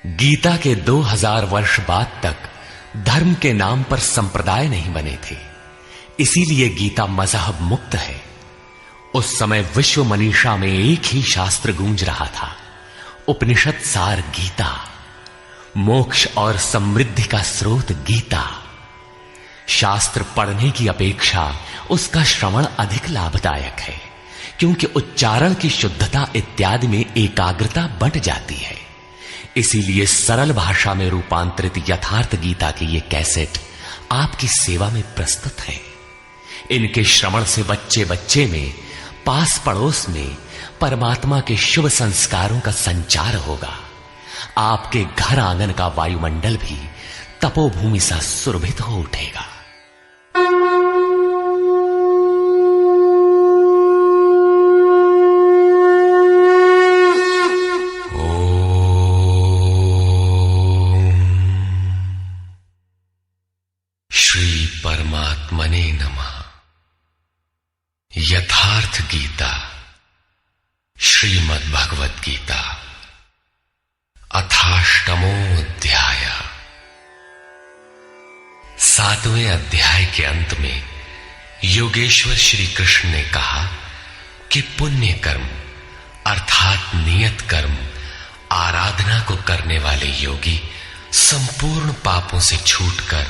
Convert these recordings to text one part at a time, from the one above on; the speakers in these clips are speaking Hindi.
गीता के 2000 वर्ष बाद तक धर्म के नाम पर संप्रदाय नहीं बने थे, इसीलिए गीता मजहब मुक्त है। उस समय विश्व मनीषा में एक ही शास्त्र गूंज रहा था, उपनिषद सार गीता। मोक्ष और समृद्धि का स्रोत गीता। शास्त्र पढ़ने की अपेक्षा उसका श्रवण अधिक लाभदायक है, क्योंकि उच्चारण की शुद्धता इत्यादि में एकाग्रता बंट जाती है। इसीलिए सरल भाषा में रूपांतरित यथार्थ गीता के ये कैसेट आपकी सेवा में प्रस्तुत है। इनके श्रवण से बच्चे बच्चे में, पास पड़ोस में परमात्मा के शुभ संस्कारों का संचार होगा। आपके घर आंगन का वायुमंडल भी तपोभूमि सा सुरभित हो उठेगा। श्री परमात्मने नमः। यथार्थ गीता, श्रीमद् भगवत गीता, अथाष्टमो अध्याय। 7वें अध्याय के अंत में योगेश्वर श्री कृष्ण ने कहा कि पुण्य कर्म अर्थात नियत कर्म आराधना को करने वाले योगी संपूर्ण पापों से छूटकर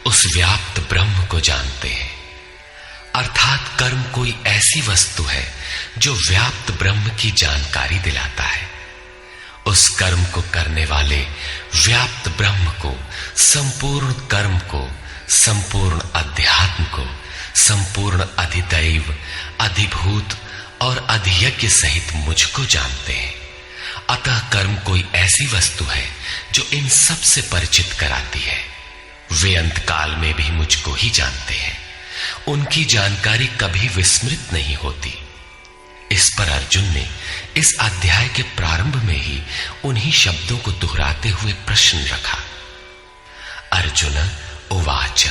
उस व्याप्त ब्रह्म को जानते हैं। अर्थात कर्म कोई ऐसी वस्तु है जो व्याप्त ब्रह्म की जानकारी दिलाता है। उस कर्म को करने वाले व्याप्त ब्रह्म को, संपूर्ण कर्म को, संपूर्ण अध्यात्म को, संपूर्ण अधिदैव, अधिभूत और अधियज्ञ सहित मुझको जानते हैं। अतः कर्म कोई ऐसी वस्तु है जो इन सब से परिचित कराती है। वे अंतकाल में भी मुझको ही जानते हैं। उनकी जानकारी कभी विस्मृत नहीं होती। इस पर अर्जुन ने इस अध्याय के प्रारंभ में ही उन्हीं शब्दों को दोहराते हुए प्रश्न रखा। अर्जुन उवाच।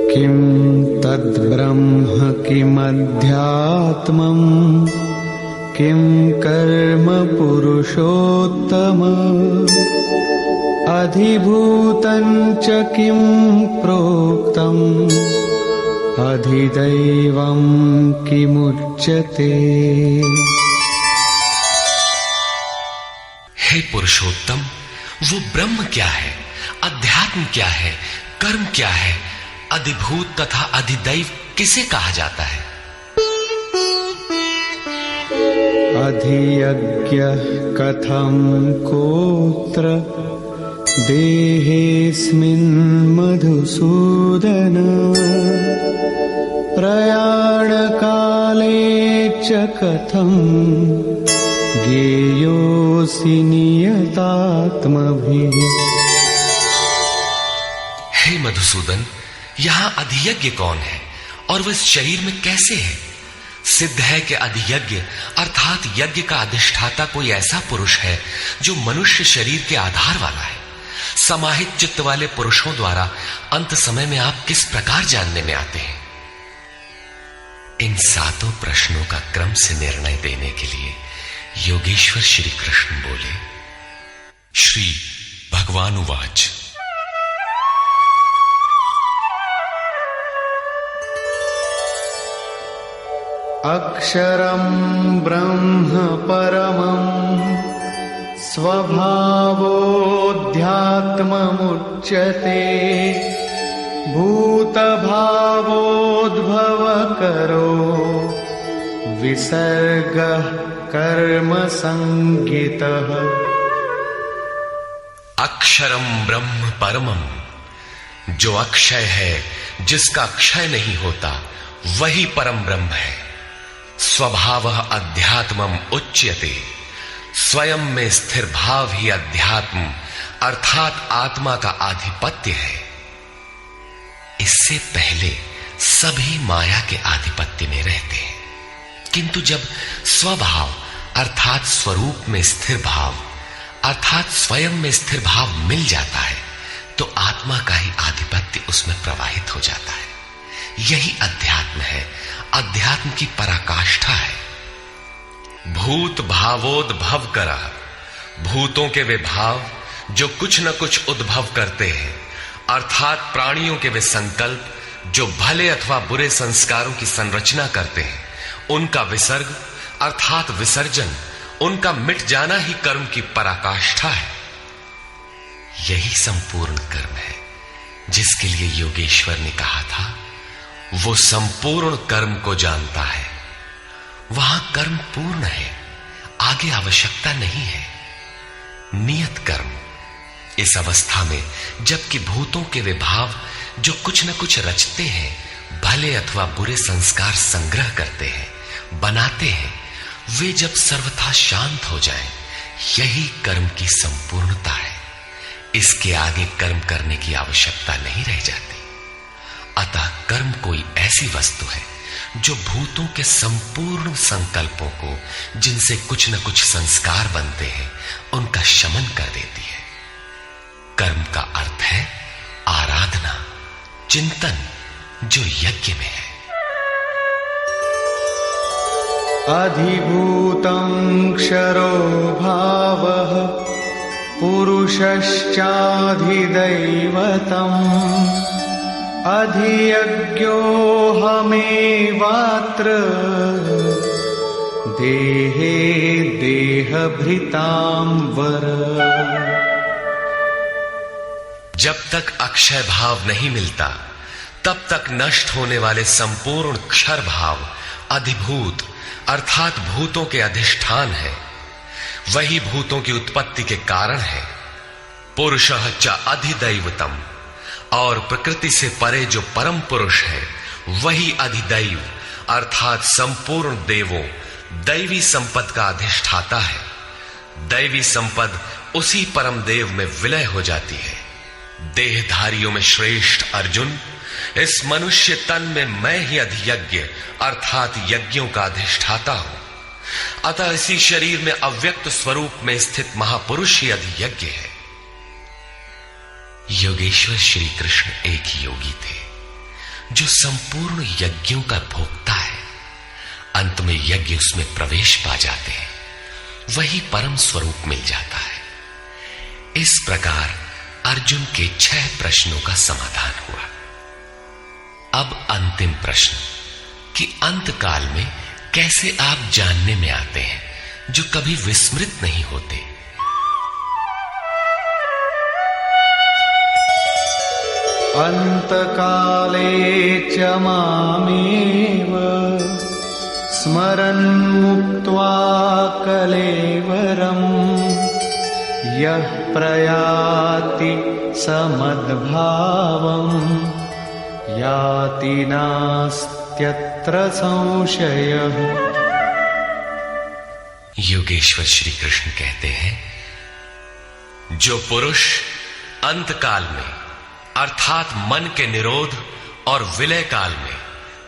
किं तद्ब्रह्म किमध्यात्मम् किं कर्म पुरुषोत्तम अधिभूतं च किं प्रोक्तम् अधिदैवं किमुच्यते। हे पुरुषोत्तम, वो ब्रह्म क्या है, अध्यात्म क्या है, कर्म क्या है, अधिभूत तथा अधिदैव किसे कहा जाता है? अधियज्ञः कथं कोत्र देहेऽस्मिन् मधुसूदन प्रयाणकाले च कथं ज्ञेयोऽसि नियतात्मभिः। हे मधुसूदन, यहां अधियज्ञ कौन है और वह इस शरीर में कैसे है? सिद्ध है कि अधियज्ञ अर्थात यज्ञ का अधिष्ठाता कोई ऐसा पुरुष है जो मनुष्य शरीर के आधार वाला है। समाहित चित्त वाले पुरुषों द्वारा अंत समय में आप किस प्रकार जानने में आते हैं? इन 7 प्रश्नों का क्रम से निर्णय देने के लिए योगेश्वर श्री कृष्ण बोले। श्री भगवान उवाच। अक्षरं ब्रह्म परमं स्वभावोऽध्यात्ममुच्यते भूतभावोद्भवकरो विसर्गः कर्म संज्ञितः। अक्षरम ब्रह्म परमम, जो अक्षय है, जिसका क्षय नहीं होता, वही परम ब्रह्म है। स्वभावः अध्यात्मम उच्यते, स्वयं में स्थिर भाव ही अध्यात्म अर्थात आत्मा का आधिपत्य है। इससे पहले सभी माया के आधिपत्य में रहते हैं, किंतु जब स्वभाव अर्थात स्वरूप में स्थिर भाव अर्थात स्वयं में स्थिर भाव मिल जाता है तो आत्मा का ही आधिपत्य उसमें प्रवाहित हो जाता है। यही अध्यात्म है, अध्यात्म की पराकाष्ठा है। भूत भावोद्भव करा, भूतों के वे भाव जो कुछ न कुछ उद्भव करते हैं, अर्थात प्राणियों के वे संकल्प जो भले अथवा बुरे संस्कारों की संरचना करते हैं, उनका विसर्ग अर्थात विसर्जन, उनका मिट जाना ही कर्म की पराकाष्ठा है। यही संपूर्ण कर्म है जिसके लिए योगेश्वर ने कहा था, वो संपूर्ण कर्म को जानता है। वहां कर्म पूर्ण है, आगे आवश्यकता नहीं है। नियत कर्म, इस अवस्था में जबकि भूतों के वे भाव जो कुछ न कुछ रचते हैं, भले अथवा बुरे संस्कार संग्रह करते हैं, बनाते हैं, वे जब सर्वथा शांत हो जाएं, यही कर्म की संपूर्णता है। इसके आगे कर्म करने की आवश्यकता नहीं रह जाती। अतः कर्म कोई ऐसी वस्तु है जो भूतों के संपूर्ण संकल्पों को, जिनसे कुछ न कुछ संस्कार बनते हैं, उनका शमन कर देती है। कर्म का अर्थ है आराधना, चिंतन, जो यज्ञ में है। अधिभूतं क्षरो भावः पुरुषश्चाधिदैवतम् अधियज्ञोऽहमेवात्र देहे देहभृतां वर। जब तक अक्षय भाव नहीं मिलता तब तक नष्ट होने वाले संपूर्ण क्षर भाव अधिभूत अर्थात भूतों के अधिष्ठान है। वही भूतों की उत्पत्ति के कारण है। पुरुषः च अधिदैवतम, और प्रकृति से परे जो परम पुरुष है वही अधिदैव अर्थात संपूर्ण देवों, दैवी संपद का अधिष्ठाता है। दैवी संपद उसी परम देव में विलय हो जाती है। देहधारियों में श्रेष्ठ अर्जुन, इस मनुष्य तन में मैं ही अधियज्ञ अर्थात यज्ञों का अधिष्ठाता हूं। अतः इसी शरीर में अव्यक्त स्वरूप में स्थित महापुरुष ही अधियज्ञ है। योगेश्वर श्री कृष्ण एक योगी थे जो संपूर्ण यज्ञों का भोक्ता है। अंत में यज्ञ उसमें प्रवेश पा जाते हैं, वही परम स्वरूप मिल जाता है। इस प्रकार अर्जुन के 6 प्रश्नों का समाधान हुआ। अब अंतिम प्रश्न कि अंत काल में कैसे आप जानने में आते हैं जो कभी विस्मृत नहीं होते। अंतकाले च मामेव स्मरन् मुक्त्वा कलेवरम् यः प्रयाति समद्भावम् याति नास्त्यत्र संशयः। योगेश्वर श्री कृष्ण कहते हैं, जो पुरुष अंतकाल में अर्थात मन के निरोध और विलय काल में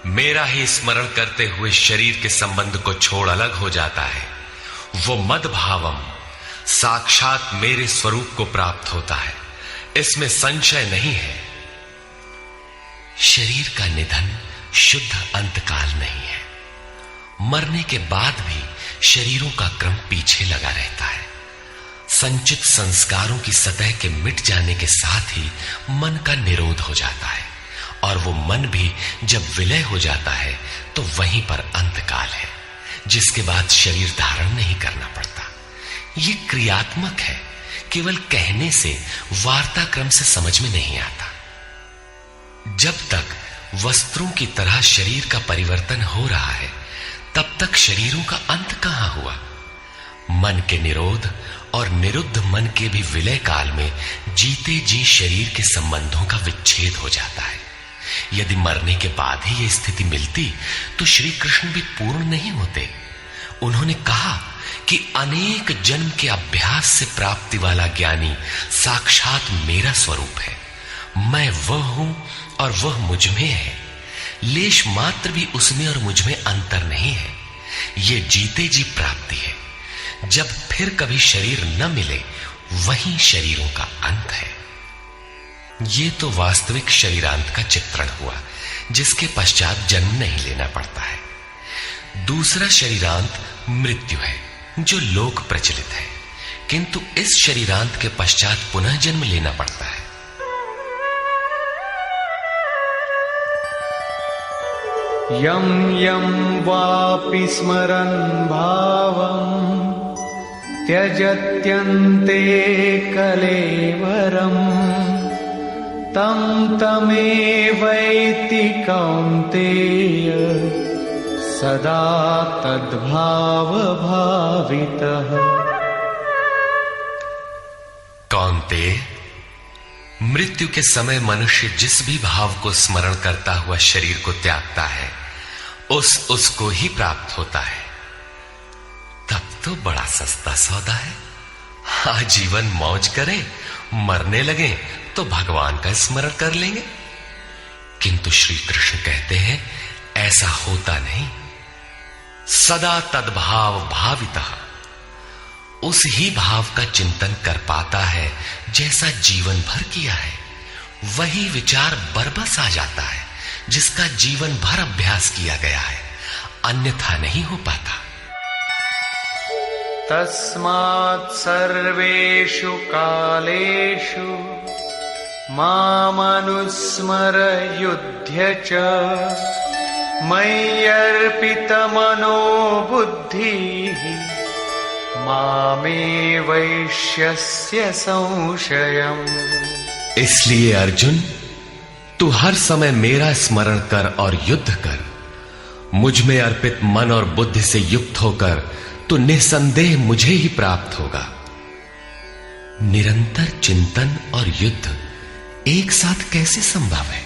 मेरा ही स्मरण करते हुए शरीर के संबंध को छोड़ अलग हो जाता है, वो मद्भावम साक्षात मेरे स्वरूप को प्राप्त होता है। इसमें संशय नहीं है। शरीर का निधन शुद्ध अंतकाल नहीं है। मरने के बाद भी शरीरों का क्रम पीछे लगा रहता है। संचित संस्कारों की सतह के मिट जाने के साथ ही मन का निरोध हो जाता है, और वो मन भी जब विलय हो जाता है तो वहीं पर अंतकाल है, जिसके बाद शरीर धारण नहीं करना पड़ता। ये क्रियात्मक है, केवल कहने से वार्ता क्रम से समझ में नहीं आता। जब तक वस्त्रों की तरह शरीर का परिवर्तन हो रहा है तब तक शरीरों का अंत कहां हुआ। मन के निरोध और निरुद्ध मन के भी विलय काल में जीते जी शरीर के संबंधों का विच्छेद हो जाता है। यदि मरने के बाद ही यह स्थिति मिलती तो श्री कृष्ण भी पूर्ण नहीं होते। उन्होंने कहा कि अनेक जन्म के अभ्यास से प्राप्ति वाला ज्ञानी साक्षात मेरा स्वरूप है। मैं वह हूं और वह मुझ में है। लेश मात्र भी उसमें और मुझ में अंतर नहीं है। ये जीते जी प्राप्ति है। जब फिर कभी शरीर न मिले वही शरीरों का अंत है। ये तो वास्तविक शरीरांत का चित्रण हुआ, जिसके पश्चात जन्म नहीं लेना पड़ता है। दूसरा शरीरांत मृत्यु है, जो लोक प्रचलित है, किंतु इस शरीरांत के पश्चात पुनः जन्म लेना पड़ता है। यं यं वापि स्मरन् भावं त्यजत्यन्ते कलेवरम् तं तमेवैति कौन्तेय सदा तद्भावभावितः। कौन्तेय, मृत्यु के समय मनुष्य जिस भी भाव को स्मरण करता हुआ शरीर को त्यागता है, उसको ही प्राप्त होता है। तब तो बड़ा सस्ता सौदा है। आजीवन मौज करें, मरने लगे तो भगवान का स्मरण कर लेंगे। किंतु श्री कृष्ण कहते हैं ऐसा होता नहीं। सदा तद्भाव भावितः, उस ही भाव का चिंतन कर पाता है जैसा जीवन भर किया है। वही विचार बरबस आ जाता है जिसका जीवन भर अभ्यास किया गया है, अन्यथा नहीं हो पाता। तस्मात् सर्वेषु कालेषु मामनुस्मर युध्य च मय्यर्पितमनो बुद्धिः मामे वैश्यस्य संशयम्। इसलिए अर्जुन, तू हर समय मेरा स्मरण कर और युद्ध कर। मुझ में अर्पित मन और बुद्धि से युक्त होकर तो निसंदेह मुझे ही प्राप्त होगा। निरंतर चिंतन और युद्ध एक साथ कैसे संभव है?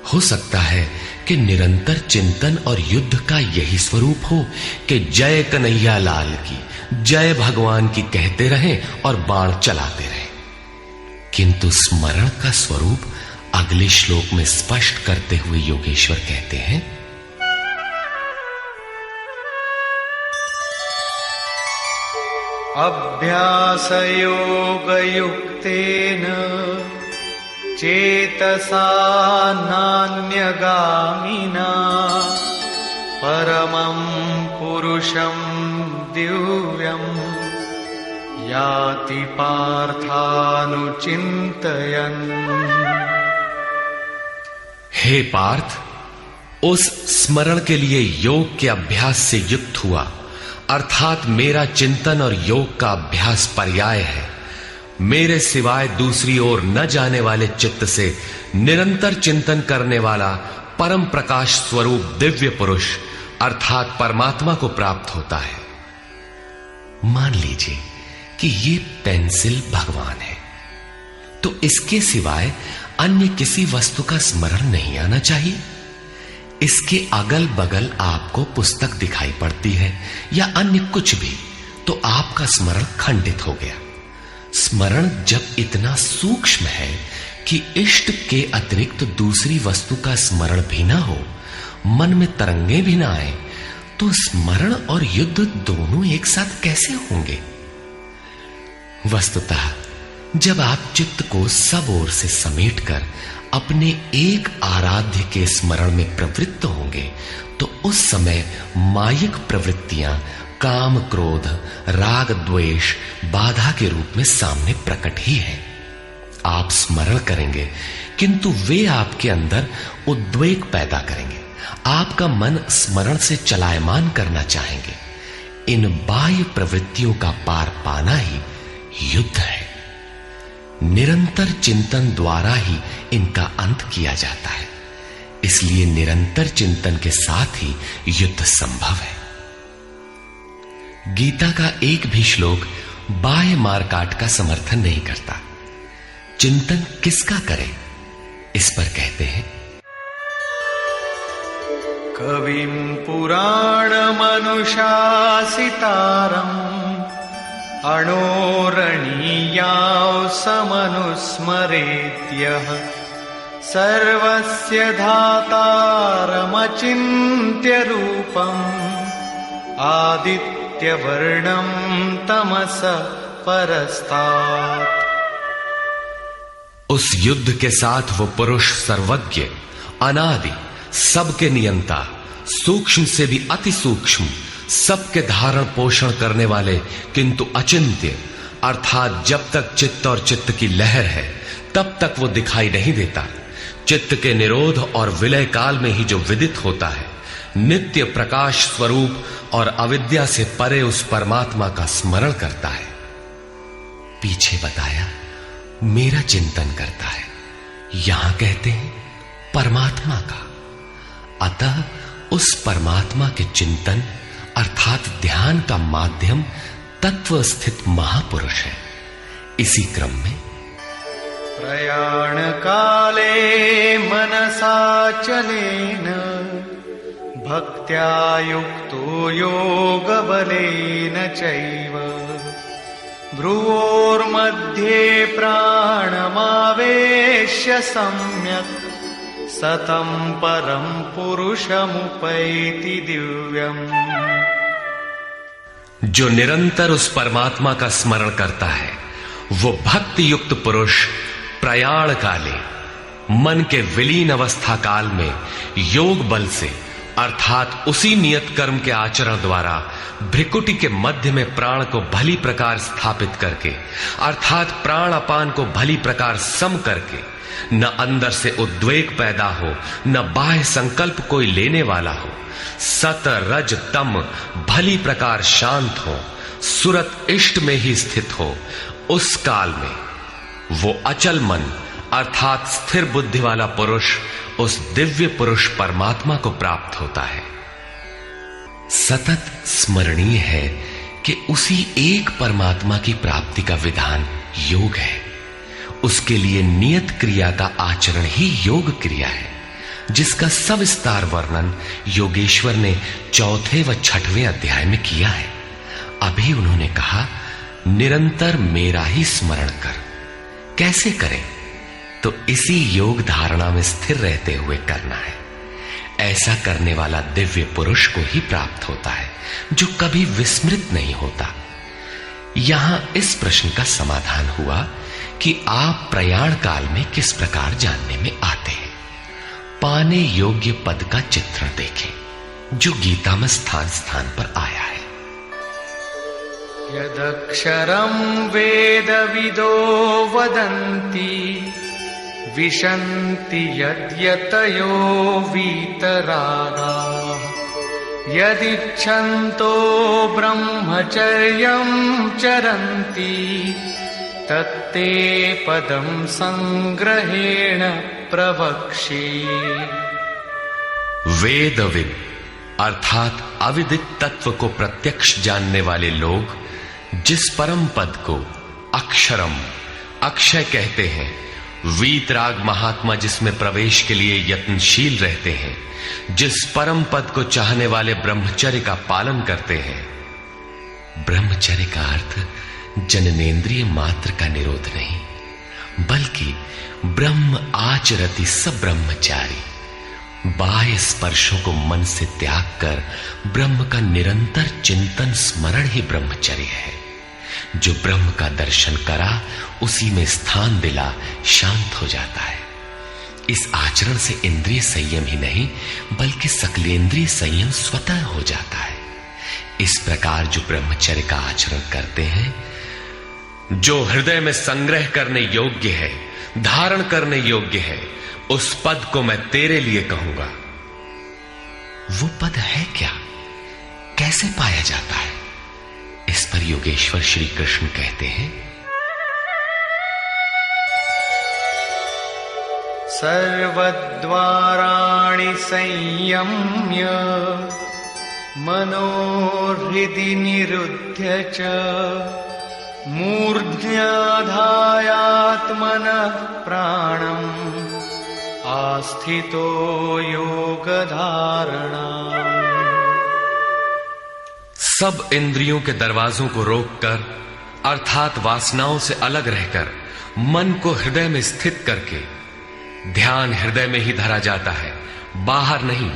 हो सकता है कि निरंतर चिंतन और युद्ध का यही स्वरूप हो कि जय कन्हैया लाल की, जय भगवान की कहते रहें और बाण चलाते रहें। किंतु स्मरण का स्वरूप अगले श्लोक में स्पष्ट करते हुए योगेश्वर कहते हैं, अभ्यासयोगयुक्तेन चेतसा नान्यगामिना परमं पुरुषं दिव्यं याति पार्थानुचिन्तयन्। हे पार्थ, उस स्मरण के लिए योग के अभ्यास से युक्त हुआ, अर्थात मेरा चिंतन और योग का अभ्यास पर्याय है। मेरे सिवाय दूसरी ओर न जाने वाले चित्त से निरंतर चिंतन करने वाला परम प्रकाश स्वरूप दिव्य पुरुष अर्थात परमात्मा को प्राप्त होता है। मान लीजिए कि ये पेंसिल भगवान है, तो इसके सिवाय अन्य किसी वस्तु का स्मरण नहीं आना चाहिए। इसके अगल बगल आपको पुस्तक दिखाई पड़ती है या अन्य कुछ भी, तो आपका स्मरण खंडित हो गया। स्मरण जब इतना सूक्ष्म है कि इष्ट के अतिरिक्त दूसरी वस्तु का स्मरण भी ना हो, मन में तरंगे भी ना आए, तो स्मरण और युद्ध दोनों एक साथ कैसे होंगे? वस्तुतः जब आप चित्त को सब ओर से समेटकर अपने एक आराध्य के स्मरण में प्रवृत्त होंगे, तो उस समय मायिक प्रवृत्तियां काम क्रोध राग द्वेष बाधा के रूप में सामने प्रकट ही है। आप स्मरण करेंगे किंतु वे आपके अंदर उद्वेग पैदा करेंगे। आपका मन स्मरण से चलायमान करना चाहेंगे। इन बाह्य प्रवृत्तियों का पार पाना ही युद्ध है। निरंतर चिंतन द्वारा ही इनका अंत किया जाता है। इसलिए निरंतर चिंतन के साथ ही युद्ध संभव है। गीता का एक भी श्लोक बाह्य मारकाट का समर्थन नहीं करता। चिंतन किसका करें, इस पर कहते हैं, कविं पुराणमनुशासितारम् अणोरणीयां समनुस्मरेत्यः सर्वस्य धातारमचिन्त्य रूपम् आदित्यवर्णं तमस परस्तात्। उस युद्ध के साथ वो पुरुष सर्वज्ञ, अनादि, सबके नियंता, सूक्ष्म से भी अति सूक्ष्म, सबके धारण पोषण करने वाले किंतु अचिंत्य, अर्थात जब तक चित्त और चित्त की लहर है तब तक वो दिखाई नहीं देता। चित्त के निरोध और विलय काल में ही जो विदित होता है, नित्य प्रकाश स्वरूप और अविद्या से परे उस परमात्मा का स्मरण करता है। पीछे बताया मेरा चिंतन करता है, यहां कहते हैं परमात्मा का। अतः उस परमात्मा के चिंतन अर्थात ध्यान का माध्यम तत्व स्थित महापुरुष है। इसी क्रम में प्रयाण काले मनसाचलेन भक्त्या युक्तो योग बलेन चैव भ्रुवोर्मध्ये प्राणमावेश्य सम्यक् सतं परम पुरुषमुपैति दिव्यम्। जो निरंतर उस परमात्मा का स्मरण करता है वो भक्ति युक्त पुरुष प्रयाण काले, मन के विलीन अवस्था काल में योग बल से अर्थात उसी नियत कर्म के आचरण द्वारा भ्रिकुटी के मध्य में प्राण को भली प्रकार स्थापित करके अर्थात प्राण अपान को भली प्रकार सम करके न अंदर से उद्वेग पैदा हो न बाह्य संकल्प कोई लेने वाला हो, सत रज तम भली प्रकार शांत हो, सुरत इष्ट में ही स्थित हो, उस काल में वो अचल मन अर्थात स्थिर बुद्धि वाला पुरुष उस दिव्य पुरुष परमात्मा को प्राप्त होता है। सतत स्मरणीय है कि उसी एक परमात्मा की प्राप्ति का विधान योग है। उसके लिए नियत क्रिया का आचरण ही योग क्रिया है, जिसका सविस्तार वर्णन योगेश्वर ने 4वें व 6वें अध्याय में किया है। अभी उन्होंने कहा निरंतर मेरा ही स्मरण कर। कैसे करें? तो इसी योग धारणा में स्थिर रहते हुए करना है। ऐसा करने वाला दिव्य पुरुष को ही प्राप्त होता है, जो कभी विस्मृत नहीं होता। यहां इस प्रश्न का समाधान हुआ कि आप प्रयाण काल में किस प्रकार जानने में आते हैं। पाने योग्य पद का चित्रण देखें जो गीता में स्थान स्थान पर आया है। यदक्षरं वेदविदो वदन्ति विशन्ति यद्यतयो वीतरागाः यदिच्छन्तो ब्रह्मचर्यं चरन्ति तत्ते पदं संग्रहेण प्रवक्ष्ये। वेदविद अर्थात अविदित तत्व को प्रत्यक्ष जानने वाले लोग जिस परम पद को अक्षरम अक्षय कहते हैं, वीतराग महात्मा जिसमें प्रवेश के लिए यत्नशील रहते हैं, जिस परम पद को चाहने वाले ब्रह्मचर्य का पालन करते हैं। ब्रह्मचर्य का अर्थ जननेन्द्रिय मात्र का निरोध नहीं, बल्कि ब्रह्म आचरति स ब्रह्मचारी, बाह्य स्पर्शों को मन से त्याग कर ब्रह्म का निरंतर चिंतन स्मरण ही ब्रह्मचर्य है। जो ब्रह्म का दर्शन करा उसी में स्थान दिला शांत हो जाता है। इस आचरण से इंद्रिय संयम ही नहीं बल्कि सकलेंद्रिय संयम स्वतः हो जाता है। इस प्रकार जो ब्रह्मचर्य का आचरण करते हैं, जो हृदय में संग्रह करने योग्य है, धारण करने योग्य है, उस पद को मैं तेरे लिए कहूंगा। वो पद है क्या? कैसे पाया जाता है? इस पर योगेश्वर श्री कृष्ण कहते हैं, सर्वद्वाराणि संयम्य मनोहृदि निरुध्य च मूर्ध्याधायात्मनः प्राणम् आस्थितो योगधारणा। सब इंद्रियों के दरवाजों को रोककर अर्थात वासनाओं से अलग रहकर मन को हृदय में स्थित करके ध्यान हृदय में ही धरा जाता है, बाहर नहीं।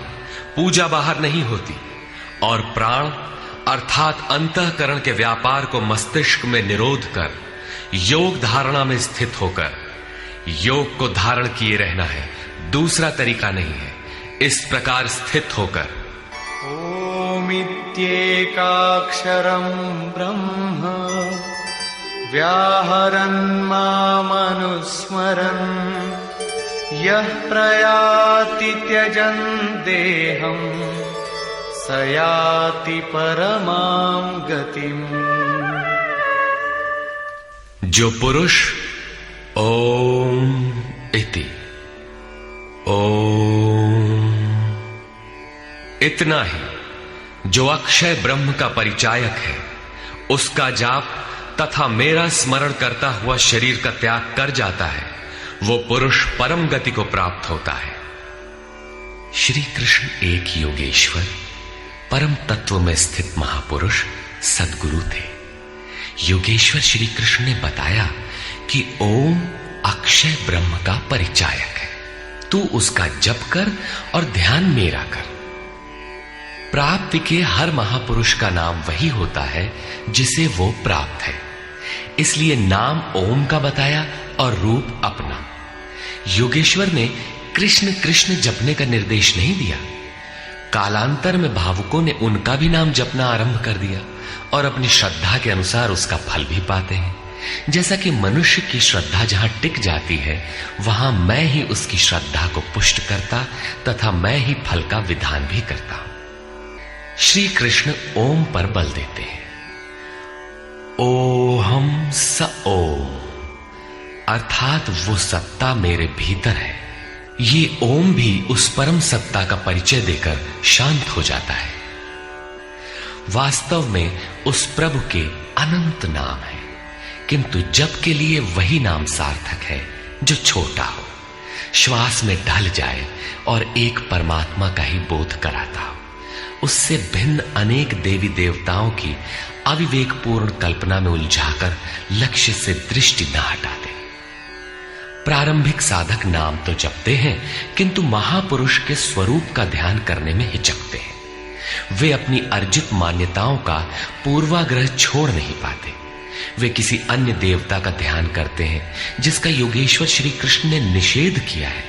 पूजा बाहर नहीं होती। और प्राण अर्थात अंतःकरण के व्यापार को मस्तिष्क में निरोध कर योग धारणा में स्थित होकर योग को धारण किए रहना है, दूसरा तरीका नहीं है। इस प्रकार स्थित होकर ओमित्येकाक्षरं ब्रह्म व्याहरन् मामनुस्मरन् यः प्रयाति त्यजन् देहं स याति परमां गतिम्। जो पुरुष ओम इति ओम इतना ही जो अक्षय ब्रह्म का परिचायक है, उसका जाप तथा मेरा स्मरण करता हुआ शरीर का त्याग कर जाता है, वो पुरुष परम गति को प्राप्त होता है। श्री कृष्ण एक योगेश्वर परम तत्व में स्थित महापुरुष सद्गुरु थे। योगेश्वर श्री कृष्ण ने बताया कि ओम अक्षय ब्रह्म का परिचायक है, तू उसका जप कर और ध्यान मेरा कर। प्राप्ति के हर महापुरुष का नाम वही होता है जिसे वो प्राप्त है, इसलिए नाम ओम का बताया और रूप अपना। योगेश्वर ने कृष्ण कृष्ण जपने का निर्देश नहीं दिया। कालांतर में भावुकों ने उनका भी नाम जपना आरंभ कर दिया और अपनी श्रद्धा के अनुसार उसका फल भी पाते हैं। जैसा कि मनुष्य की श्रद्धा जहां टिक जाती है, वहां मैं ही उसकी श्रद्धा को पुष्ट करता तथा मैं ही फल का विधान भी करता हूं। श्री कृष्ण ओम पर बल देते हैं। ओहम स ओम, अर्थात वो सत्ता मेरे भीतर है। ये ओम भी उस परम सत्ता का परिचय देकर शांत हो जाता है। वास्तव में उस प्रभु के अनंत नाम है, किंतु जप के लिए वही नाम सार्थक है जो छोटा हो, श्वास में ढल जाए और एक परमात्मा का ही बोध कराता हो। उससे भिन्न अनेक देवी देवताओं की अविवेकपूर्ण कल्पना में उलझाकर लक्ष्य से दृष्टि न हटा दे। प्रारंभिक साधक नाम तो जपते हैं, किंतु महापुरुष के स्वरूप का ध्यान करने में हिचकते हैं। वे अपनी अर्जित मान्यताओं का पूर्वाग्रह छोड़ नहीं पाते। वे किसी अन्य देवता का ध्यान करते हैं जिसका योगेश्वर श्री कृष्ण ने निषेध किया है।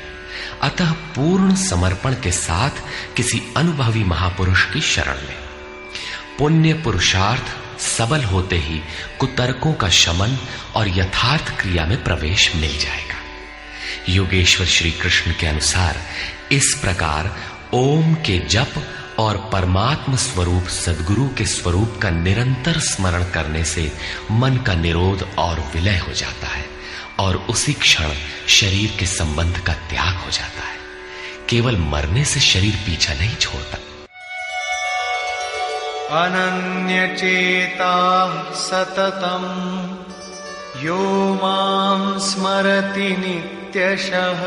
अतः पूर्ण समर्पण के साथ किसी अनुभवी महापुरुष की शरण में पुण्य पुरुषार्थ सबल होते ही कुतर्कों का शमन और यथार्थ क्रिया में प्रवेश मिल जाएगा। योगेश्वर श्री कृष्ण के अनुसार इस प्रकार ओम के जप और परमात्म स्वरूप सद्गुरु के स्वरूप का निरंतर स्मरण करने से मन का निरोध और विलय हो जाता है और उसी क्षण शरीर के संबंध का त्याग हो जाता है। केवल मरने से शरीर पीछा नहीं छोड़ता। अनन्यचेता सततम यो मां स्मरति नित्यशः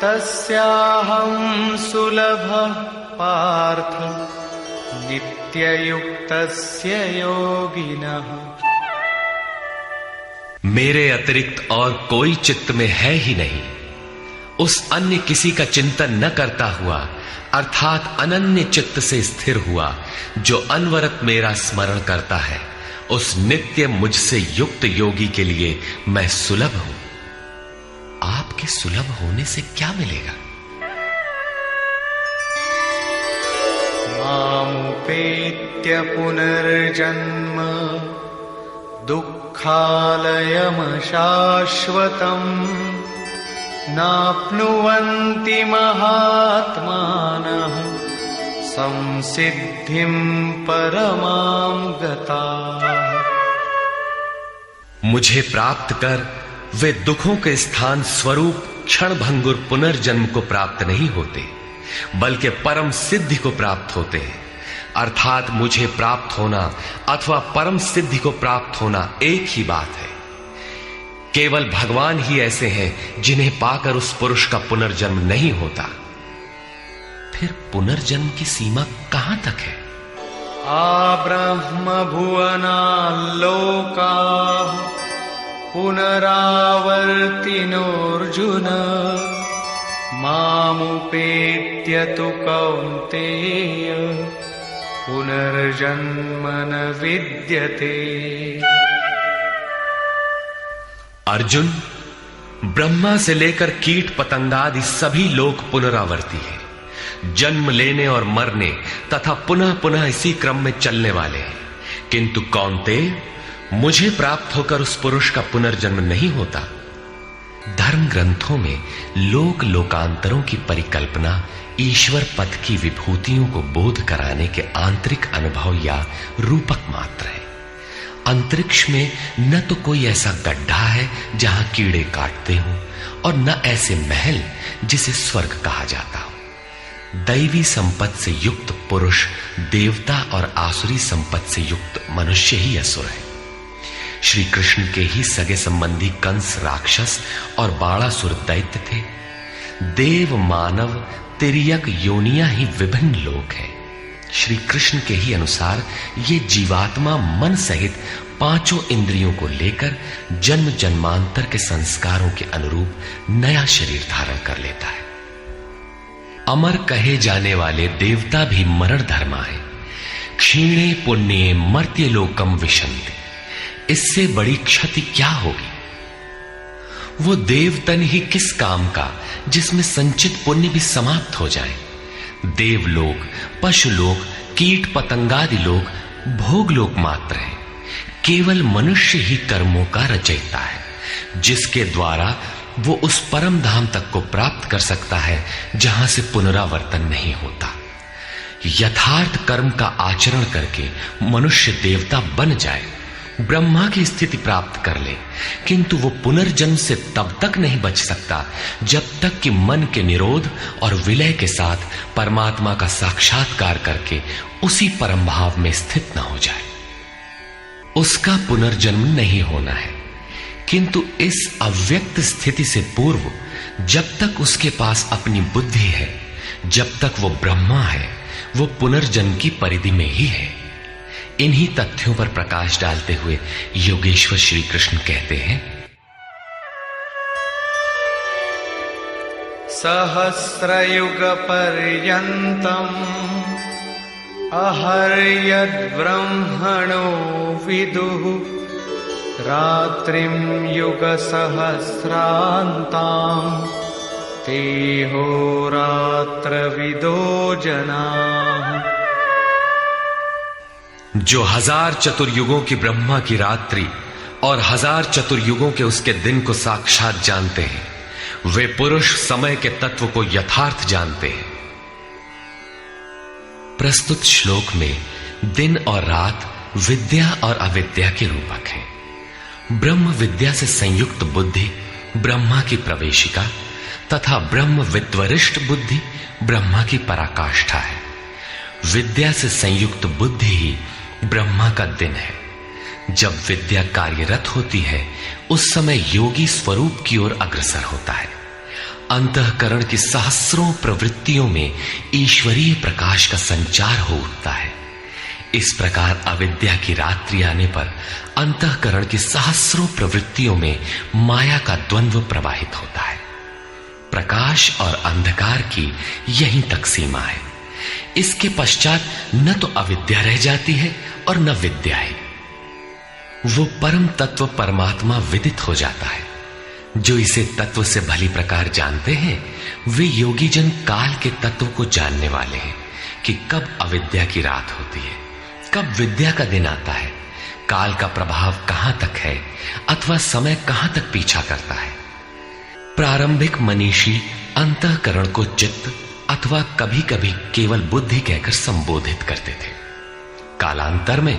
तस्याहं सुलभः पार्थ नित्ययुक्तस्य योगिनः। मेरे अतिरिक्त और कोई चित्त में है ही नहीं। उस अन्य किसी का चिंतन न करता हुआ अर्थात अनन्य चित्त से स्थिर हुआ जो अनवरत मेरा स्मरण करता है, उस नित्य मुझसे युक्त योगी के लिए मैं सुलभ हूं। आपके सुलभ होने से क्या मिलेगा? मामुपेत्य पुनर्जन्म दुःखालयम् शाश्वतम् नाप्नुवन्ति महात्मानः संसिद्धिं परमां गताः। मुझे प्राप्त कर वे दुखों के स्थान स्वरूप क्षणभंगुर पुनर्जन्म को प्राप्त नहीं होते, बल्कि परम सिद्धि को प्राप्त होते हैं। अर्थात मुझे प्राप्त होना अथवा परम सिद्धि को प्राप्त होना एक ही बात है। केवल भगवान ही ऐसे हैं जिन्हें पाकर उस पुरुष का पुनर्जन्म नहीं होता। फिर पुनर्जन्म की सीमा कहां तक है? आब्रह्म भुवनाल्लोका पुनरावर्तिनोऽर्जुन मामुपेत्य तु कौन्तेय पुनर्जन्म न विद्यते। अर्जुन, ब्रह्मा से लेकर कीट पतंगादि सभी लोक पुनरावर्ती है, जन्म लेने और मरने तथा पुनः पुनः इसी क्रम में चलने वाले हैं। किंतु कौन्तेय, मुझे प्राप्त होकर उस पुरुष का पुनर्जन्म नहीं होता। धर्म ग्रंथों में लोक लोकांतरों की परिकल्पना ईश्वर पद की विभूतियों को बोध कराने के आंतरिक अनुभव या रूपक मात्र है। अंतरिक्ष में न तो कोई ऐसा गड्ढा है जहां कीड़े काटते हों और न ऐसे महल जिसे स्वर्ग कहा जाता हो। दैवी संपत्ति से युक्त पुरुष देवता और आसुरी संपत्ति से युक्त मनुष्य ही असुर है। श्री कृष्ण के ही सगे संबंधी कंस राक्षस और बाणासुर दैत्य थे। देव मानव तिर्यक योनियां ही विभिन्न लोक हैं। श्री कृष्ण के ही अनुसार ये जीवात्मा मन सहित पांचों इंद्रियों को लेकर जन्म जन्मांतर के संस्कारों के अनुरूप नया शरीर धारण कर लेता है। अमर कहे जाने वाले देवता भी मरण धर्मा है। क्षीणे पुण्ये मर्त्य लोकम विशन्ति। इससे बड़ी क्षति क्या होगी? वो देवतन ही किस काम का जिसमें संचित पुण्य भी समाप्त हो जाए। देवलोक, पशुलोक, कीट पतंगादि लोक भोगलोक मात्र है। केवल मनुष्य ही कर्मों का रचयिता है, जिसके द्वारा वो उस परम धाम तक को प्राप्त कर सकता है जहां से पुनरावर्तन नहीं होता। यथार्थ कर्म का आचरण करके मनुष्य देवता बन जाए, ब्रह्मा की स्थिति प्राप्त कर ले, किंतु वो पुनर्जन्म से तब तक नहीं बच सकता जब तक कि मन के निरोध और विलय के साथ परमात्मा का साक्षात्कार करके उसी परम भाव में स्थित न हो जाए। उसका पुनर्जन्म नहीं होना है, किंतु इस अव्यक्त स्थिति से पूर्व जब तक उसके पास अपनी बुद्धि है, जब तक वो ब्रह्मा है, वो पुनर्जन्म की परिधि में ही है। इन्हीं तथ्यों पर प्रकाश डालते हुए योगेश्वर श्री कृष्ण कहते हैं, सहस्रयुग पर्यन्तम् अहर्यद् ब्रह्मणो विदुः रात्रिं युग सहस्रान्ताम् तेहोरात्रविदो जनाः। जो 1000 चतुर्युगों की ब्रह्मा की रात्रि और 1000 चतुर्युगों के उसके दिन को साक्षात जानते हैं, वे पुरुष समय के तत्व को यथार्थ जानते हैं। प्रस्तुत श्लोक में दिन और रात विद्या और अविद्या के रूपक हैं। ब्रह्म विद्या से संयुक्त बुद्धि ब्रह्मा की प्रवेशिका तथा ब्रह्म विद्वरिष्ठ बुद्धि ब्रह्मा की पराकाष्ठा है। विद्या से संयुक्त बुद्धि ही ब्रह्मा का दिन है। जब विद्या कार्यरत होती है, उस समय योगी स्वरूप की ओर अग्रसर होता है। अंतःकरण की सहस्रों प्रवृत्तियों में ईश्वरीय प्रकाश का संचार हो उठता है। इस प्रकार अविद्या की रात्रि आने पर अंतःकरण की सहस्रों प्रवृत्तियों में माया का द्वंद्व प्रवाहित होता है। प्रकाश और अंधकार की यहीं तक सीमा है। इसके पश्चात न तो अविद्या रह जाती है और न विद्या है। वो परम तत्व परमात्मा विदित हो जाता है। जो इसे तत्व से भली प्रकार जानते हैं, वे योगी जन काल के तत्व को जानने वाले हैं कि कब अविद्या की रात होती है, कब विद्या का दिन आता है, काल का प्रभाव कहां तक है अथवा समय कहां तक पीछा करता है। प्रारंभिक मनीषी अंतःकरण को चित्त अथवा कभी कभी केवल बुद्धि कहकर संबोधित करते थे। कालांतर में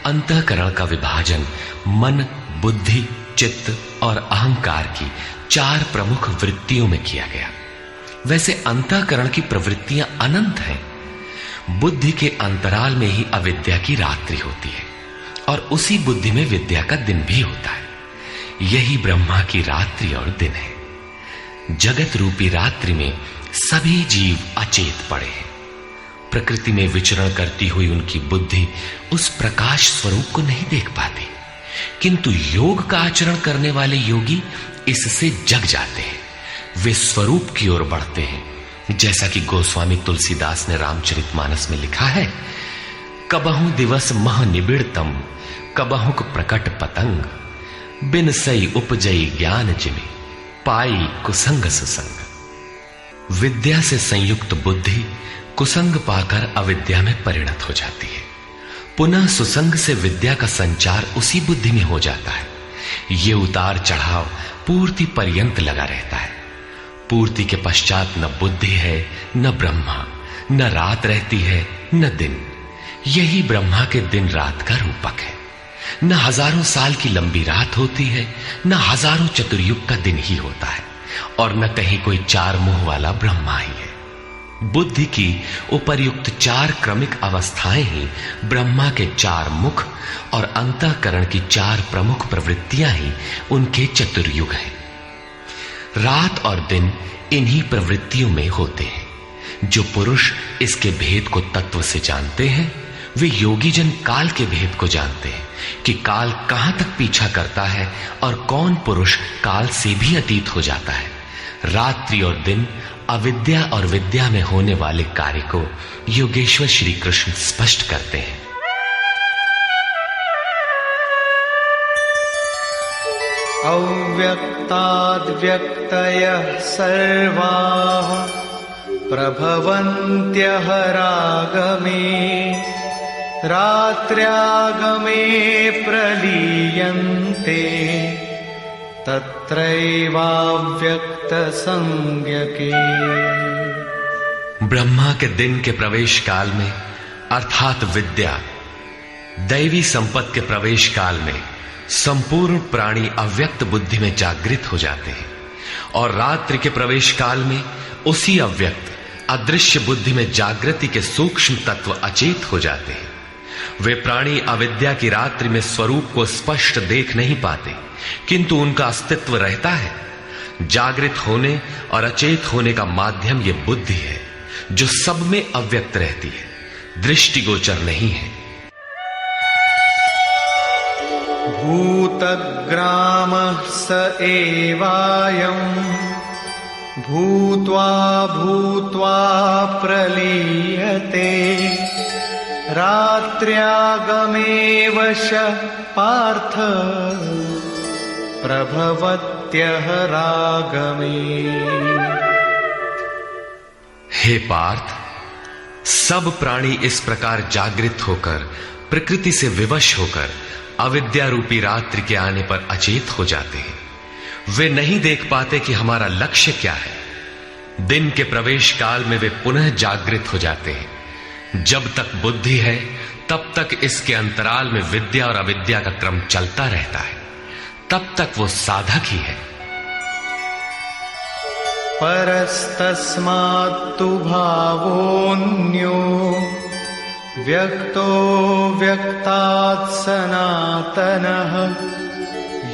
अंतःकरण का विभाजन मन, बुद्धि, चित्त और अहंकार की 4 प्रमुख वृत्तियों में किया गया। वैसे अंतःकरण की प्रवृत्तियां अनंत हैं। बुद्धि के अंतराल में ही अविद्या की रात्रि होती है और उसी बुद्धि में विद्या का दिन भी होता है। यही ब्रह्मा की रात्रि और दिन है। जगत रूपी रात्रि में सभी जीव अचेत पड़े हैं। प्रकृति में विचरण करती हुई उनकी बुद्धि उस प्रकाश स्वरूप को नहीं देख पाती, किंतु योग का आचरण करने वाले योगी इससे जग जाते हैं। वे स्वरूप की ओर बढ़ते हैं। जैसा कि गोस्वामी तुलसीदास ने रामचरितमानस में लिखा है, कबहु दिवस मह निबिड़तम, कबहुक प्रकट पतंग, बिन सई उपजई ज्ञान जिमि, पाई कुसंग सुसंग। विद्या से संयुक्त बुद्धि कुसंग पाकर अविद्या में परिणत हो जाती है। पुनः सुसंग से विद्या का संचार उसी बुद्धि में हो जाता है। ये उतार चढ़ाव पूर्ति पर्यंत लगा रहता है। पूर्ति के पश्चात न बुद्धि है न ब्रह्मा, न रात रहती है न दिन। यही ब्रह्मा के दिन रात का रूपक है। न हजारों साल की लंबी रात होती है, न हजारों चतुर्युग का दिन ही होता है, और न कहीं कोई चार मुंह वाला ब्रह्मा ही है। बुद्धि की उपर्युक्त चार क्रमिक अवस्थाएं ही ब्रह्मा के चार मुख और अंतःकरण की चार प्रमुख प्रवृत्तियां ही उनके चतुर्युग हैं। रात और दिन इन्हीं प्रवृत्तियों में होते हैं। जो पुरुष इसके भेद को तत्व से जानते हैं, वे योगी जन काल के भेद को जानते हैं कि काल कहां तक पीछा करता है और कौन पुरुष काल से भी अतीत हो जाता है। रात्रि और दिन, अविद्या और विद्या में होने वाले कार्य को योगेश्वर श्री कृष्ण स्पष्ट करते हैं। अव्यक्ताद्व्यक्तयः सर्वाः प्रभवन्त्यः रागमे, रात्र्यागमे प्रलीयन्ते, तत्रैवाव्यक्त संज्ञके। ब्रह्मा के दिन के प्रवेश काल में अर्थात विद्या, दैवी संपत्ति के प्रवेश काल में संपूर्ण प्राणी अव्यक्त बुद्धि में जागृत हो जाते हैं, और रात्रि के प्रवेश काल में उसी अव्यक्त अदृश्य बुद्धि में जागृति के सूक्ष्म तत्व अचेत हो जाते हैं। वे प्राणी अविद्या की रात्रि में स्वरूप को स्पष्ट देख नहीं पाते, किंतु उनका अस्तित्व रहता है। जागृत होने और अचेत होने का माध्यम ये बुद्धि है, जो सब में अव्यक्त रहती है, दृष्टिगोचर नहीं है। भूतग्रामः स एवायम्, भूत्वा भूत्वा प्रलीयते, रात्र्यागमे वशः पार्थ, प्रभवत्यः रागमे। हे पार्थ, सब प्राणी इस प्रकार जागृत होकर, प्रकृति से विवश होकर अविद्या रूपी रात्रि के आने पर अचेत हो जाते हैं। वे नहीं देख पाते कि हमारा लक्ष्य क्या है। दिन के प्रवेश काल में वे पुनः जागृत हो जाते हैं। जब तक बुद्धि है तब तक इसके अंतराल में विद्या और अविद्या का क्रम चलता रहता है, तब तक वो साधक ही है। परस्तस्मात्तु भावोऽन्यो, व्यक्तो व्यक्तात् सनातनः,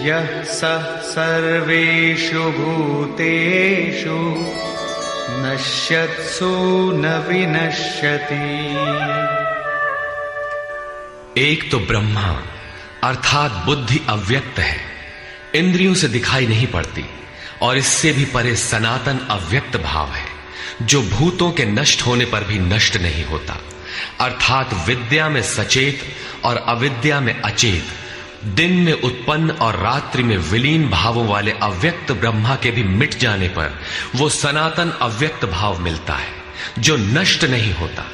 यः सः सर्वेषु भूतेषु नश्यत्सु न विनश्यति। एक तो ब्रह्मा अर्थात बुद्धि अव्यक्त है, इंद्रियों से दिखाई नहीं पड़ती, और इससे भी परे सनातन अव्यक्त भाव है, जो भूतों के नष्ट होने पर भी नष्ट नहीं होता। अर्थात विद्या में सचेत और अविद्या में अचेत, दिन में उत्पन्न और रात्रि में विलीन भावों वाले अव्यक्त ब्रह्मा के भी मिट जाने पर वो सनातन अव्यक्त भाव मिलता है, जो नष्ट नहीं होता।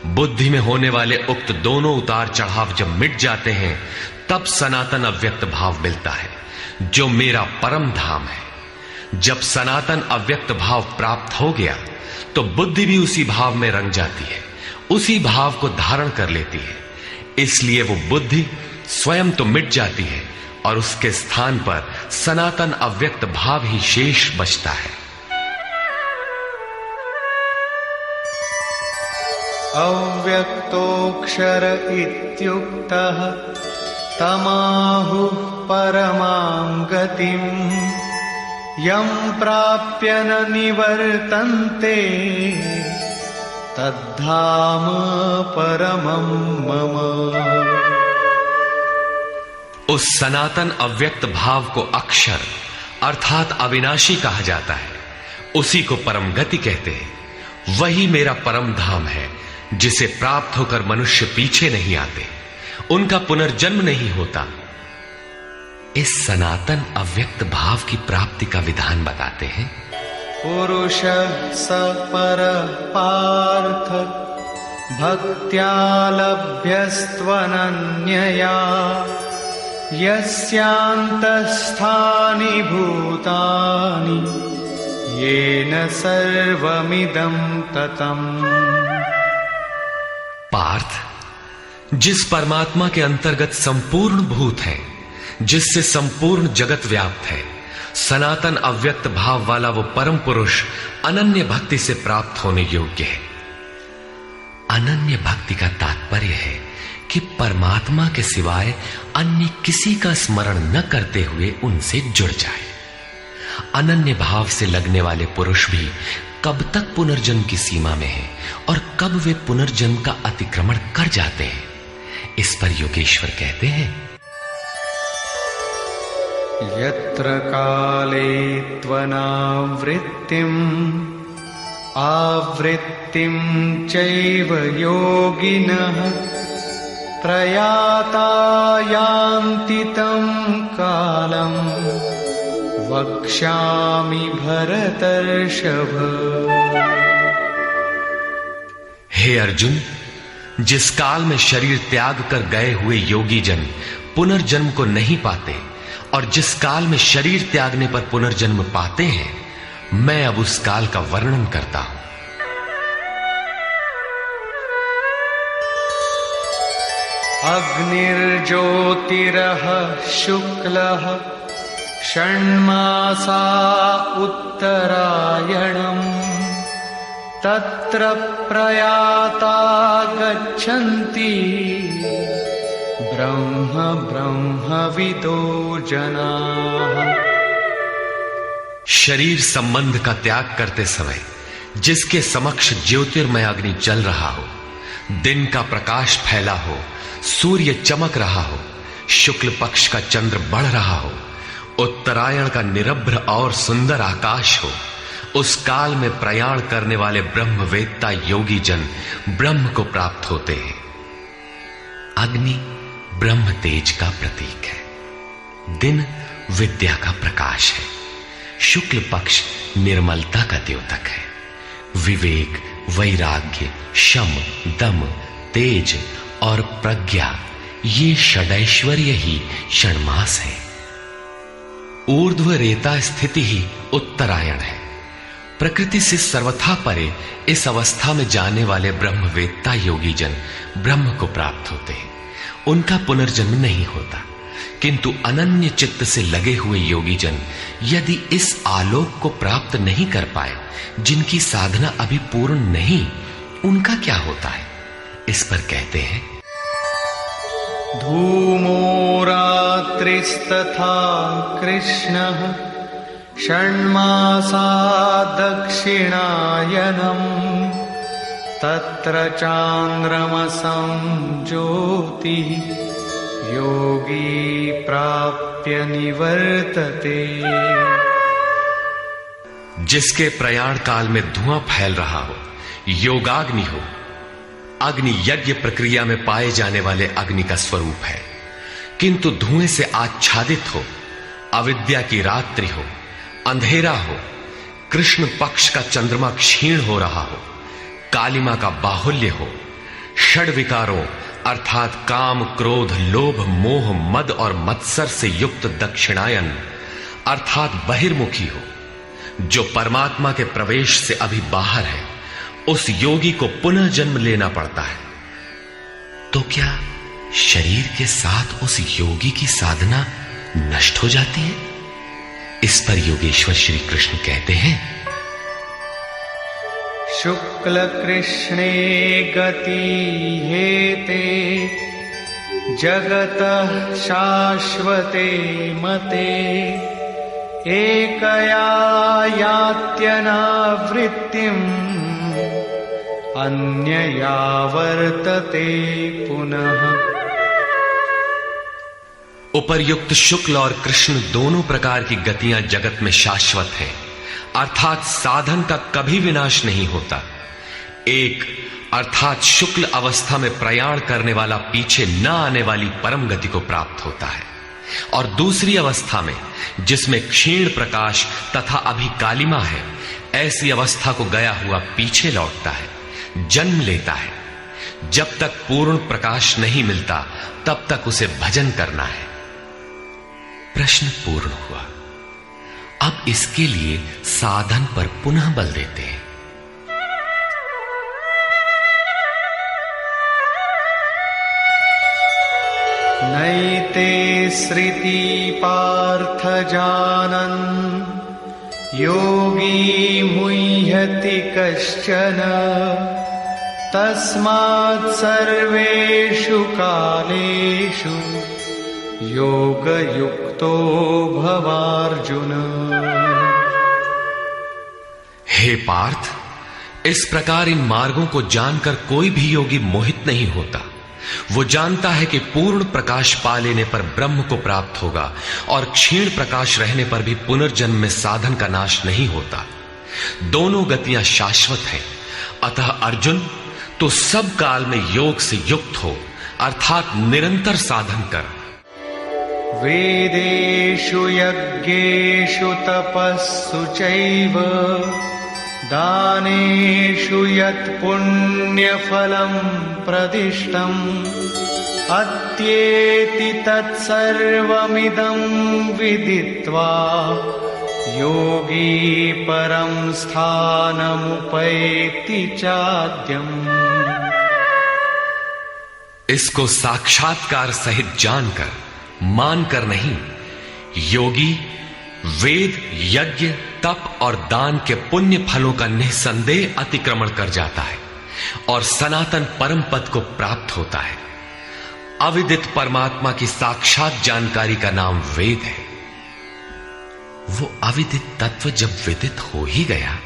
बुद्धि में होने वाले उक्त दोनों उतार चढ़ाव जब मिट जाते हैं, तब सनातन अव्यक्त भाव मिलता है, जो मेरा परम धाम है। जब सनातन अव्यक्त भाव प्राप्त हो गया तो बुद्धि भी उसी भाव में रंग जाती है, उसी भाव को धारण कर लेती है। इसलिए वो बुद्धि स्वयं तो मिट जाती है और उसके स्थान पर सनातन अव्यक्त भाव ही शेष बचता है। अव्यक्तोऽक्षर इत्युक्तः तमाहुः परमां गतिम्, यं प्राप्य न निवर्तन्ते, तद्धाम परमं मम। उस सनातन अव्यक्त भाव को अक्षर अर्थात अविनाशी कहा जाता है, उसी को परम गति कहते हैं। वही मेरा परम धाम है, जिसे प्राप्त होकर मनुष्य पीछे नहीं आते, उनका पुनर्जन्म नहीं होता। इस सनातन अव्यक्त भाव की प्राप्ति का विधान बताते हैं। पुरुष स पर पार्थ भक्त्या लभ्यस्त्वनन्यया यस्यान्तस्थानि भूतानि येन सर्वमिदं ततम्। पार्थ, जिस परमात्मा के अंतर्गत संपूर्ण भूत है, जिससे संपूर्ण जगत व्याप्त है, सनातन अव्यक्त भाव वाला वो परम पुरुष अनन्य भक्ति से प्राप्त होने योग्य है। अनन्य भक्ति का तात्पर्य है कि परमात्मा के सिवाय अन्य किसी का स्मरण न करते हुए उनसे जुड़ जाए। अनन्य भाव से लगने वाले पुरुष भी कब तक पुनर्जन्म की सीमा में हैं और कब वे पुनर्जन्म का अतिक्रमण कर जाते हैं, इस पर योगेश्वर कहते हैं। यत्र काले त्वनावृत्तिम् आवृत्तिं चैव योगिनः प्रयाता यान्ति तं कालं वक्ष्यामि भरतर्षभ। हे अर्जुन, जिस काल में शरीर त्याग कर गए हुए योगी जन पुनर्जन्म को नहीं पाते और जिस काल में शरीर त्यागने पर पुनर्जन्म पाते हैं, मैं अब उस काल का वर्णन करता हूं। अग्निर्ज्योतिरः शुक्लः षण्मासा उत्तरायणम् तत्र प्रयाता गच्छन्ति ब्रह्म ब्रह्मविदो जनाः। शरीर संबंध का त्याग करते समय जिसके समक्ष ज्योतिर्मय अग्नि जल रहा हो, दिन का प्रकाश फैला हो, सूर्य चमक रहा हो, शुक्ल पक्ष का चंद्र बढ़ रहा हो, उत्तरायण का निरभ्र और सुंदर आकाश हो, उस काल में प्रयाण करने वाले ब्रह्मवेत्ता योगी जन ब्रह्म को प्राप्त होते हैं। अग्नि ब्रह्म तेज का प्रतीक है, दिन विद्या का प्रकाश है, शुक्ल पक्ष निर्मलता का द्योतक है, विवेक, वैराग्य, शम, दम, तेज और प्रज्ञा ये षडैश्वर्य ही षण्मास है। ऊर्ध्व रेता स्थिति ही उत्तरायण है। प्रकृति से सर्वथा परे इस अवस्था में जाने वाले ब्रह्मवेत्ता योगी जन ब्रह्म को प्राप्त होते हैं। उनका पुनर्जन्म नहीं होता, किंतु अनन्य चित्त से लगे हुए योगी जन यदि इस आलोक को प्राप्त नहीं कर पाए, जिनकी साधना अभी पूर्ण नहीं, उनका क्या होता है, इस पर कहते हैं। धूमो रात्रिस्तथा कृष्णः षण्मासा दक्षिणायनम् तत्र चान्द्रमसं ज्योतिः योगी प्राप्य निवर्तते। जिसके प्रयाण काल में धुआं फैल रहा हो, योगाग्नि हो। अग्नि यज्ञ प्रक्रिया में पाए जाने वाले अग्नि का स्वरूप है, किंतु धुएं से आच्छादित हो, अविद्या की रात्रि हो, अंधेरा हो, कृष्ण पक्ष का चंद्रमा क्षीण हो रहा हो, कालिमा का बाहुल्य हो, षड विकारों अर्थात काम, क्रोध, लोभ, मोह, मद और मत्सर से युक्त दक्षिणायन अर्थात बहिर्मुखी हो, जो परमात्मा के प्रवेश से अभी बाहर है, उस योगी को पुनः जन्म लेना पड़ता है। तो क्या शरीर के साथ उस योगी की साधना नष्ट हो जाती है? इस पर योगेश्वर श्री कृष्ण कहते हैं। शुक्ल कृष्णे गति हेते जगतः शाश्वते मते एकया यात्यनावृत्तिम् अन्यया वर्तते पुनः। उपर्युक्त शुक्ल और कृष्ण दोनों प्रकार की गतियां जगत में शाश्वत हैं, अर्थात साधन का कभी विनाश नहीं होता। एक अर्थात शुक्ल अवस्था में प्रयाण करने वाला पीछे न आने वाली परम गति को प्राप्त होता है, और दूसरी अवस्था में जिसमें क्षीण प्रकाश तथा अभी कालिमा है, ऐसी अवस्था को गया हुआ पीछे लौटता है, जन्म लेता है। जब तक पूर्ण प्रकाश नहीं मिलता तब तक उसे भजन करना है। प्रश्न पूर्ण हुआ। अब इसके लिए साधन पर पुनः बल देते हैं। नैते श्रुति पार्थ जानन् योगी मुह्यति कश्चन तस्मात् सर्वेषु कालेषु योगयुक्तो भवार्जुन। हे पार्थ, इस प्रकार इन मार्गों को जानकर कोई भी योगी मोहित नहीं होता। वो जानता है कि पूर्ण प्रकाश पा लेने पर ब्रह्म को प्राप्त होगा और क्षीण प्रकाश रहने पर भी पुनर्जन्म में साधन का नाश नहीं होता। दोनों गतियां शाश्वत हैं। अतः अर्जुन, तो सब काल में योग से युक्त हो, अर्थात निरंतर साधन कर। वेदेषु यज्ञेषु तपस्सु चैव दानेषु यत् पुण्यफलं प्रदिष्टम् अत्येति तत्सर्वमिदं विदित्वा योगी परं स्थानमुपैति चाद्यम्। इसको साक्षात्कार सहित जानकर, मानकर नहीं, योगी वेद, यज्ञ, तप और दान के पुण्य फलों का निसंदेह अतिक्रमण कर जाता है और सनातन परम पद को प्राप्त होता है। अविदित परमात्मा की साक्षात जानकारी का नाम वेद है। वो अविदित तत्व जब विदित हो ही गया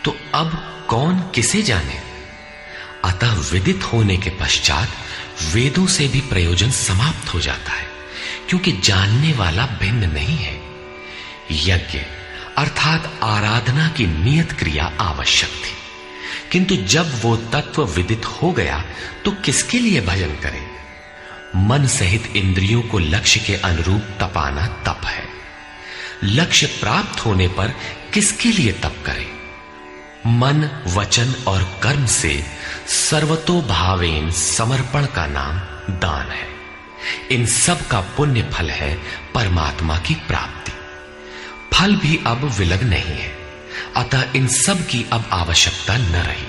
तो अब कौन किसे जाने। अतः विदित होने के पश्चात वेदों से भी प्रयोजन समाप्त हो जाता है, क्योंकि जानने वाला भिन्न नहीं है। यज्ञ अर्थात आराधना की नियत क्रिया आवश्यक थी, किंतु जब वो तत्व विदित हो गया तो किसके लिए भजन करें। मन सहित इंद्रियों को लक्ष्य के अनुरूप तपाना तप है। लक्ष्य प्राप्त होने पर किसके लिए तप करें। मन, वचन और कर्म से सर्वतोभावेन समर्पण का नाम दान है। इन सब का पुण्य फल है परमात्मा की प्राप्ति। फल भी अब विलग नहीं है, अतः इन सब की अब आवश्यकता न रही।